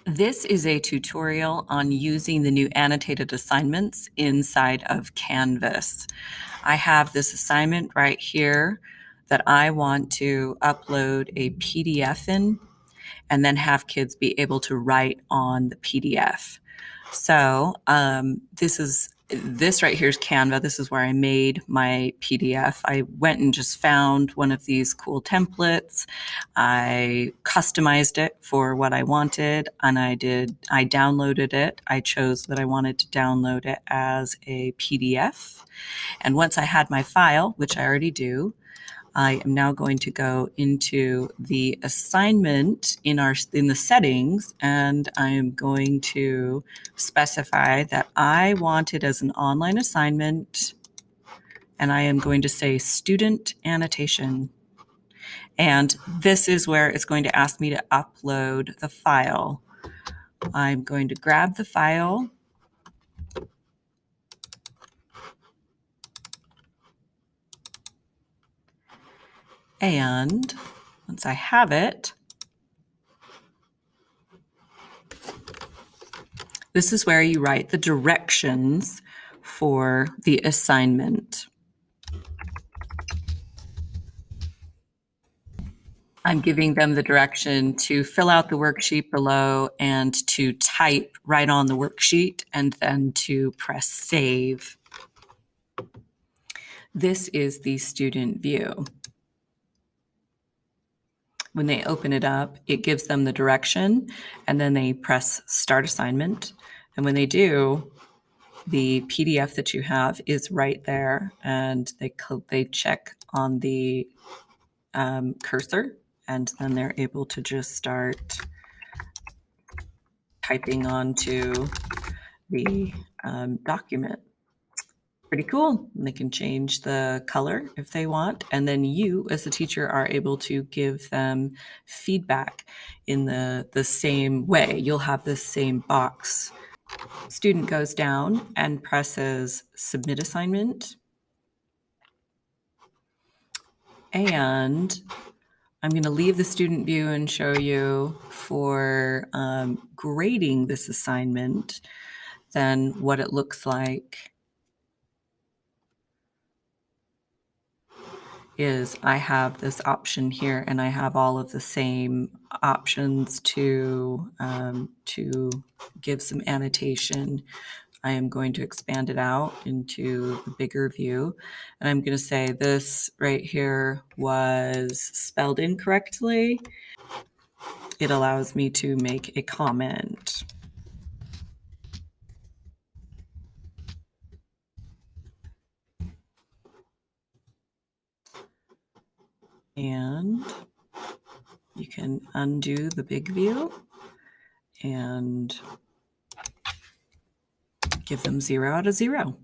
This is a tutorial on using the new annotated assignments inside of Canvas. I have this assignment right here that I want to upload a PDF in and then have kids be able to write on the PDF. So this right here is Canva. This is where I made my PDF. I went and just found one of these cool templates. I customized it for what I wanted, and I downloaded it. I chose that I wanted to download it as a PDF. And once I had my file, which I already do, I am now going to go into the assignment in the settings, and I am going to specify that I want it as an online assignment, and I am going to say student annotation. And this is where it's going to ask me to upload the file. I'm going to grab the file. And once I have it, this is where you write the directions for the assignment. I'm giving them the direction to fill out the worksheet below and to type right on the worksheet and then to press save. This is the student view. When they open it up, it gives them the direction, and then they press start assignment. And when they do, the PDF that you have is right there, and they check on the cursor, and then they're able to just start typing onto the document. Pretty cool. And they can change the color if they want. And then you, as a teacher, are able to give them feedback in the same way. You'll have this same box. Student goes down and presses submit assignment. And I'm going to leave the student view and show you for grading this assignment, then what it looks like is I have this option here, and I have all of the same options to give some annotation. I am going to expand it out into the bigger view, and I'm going to say this right here was spelled incorrectly. It allows me to make a comment. And you can undo the big view and give them 0 out of 0.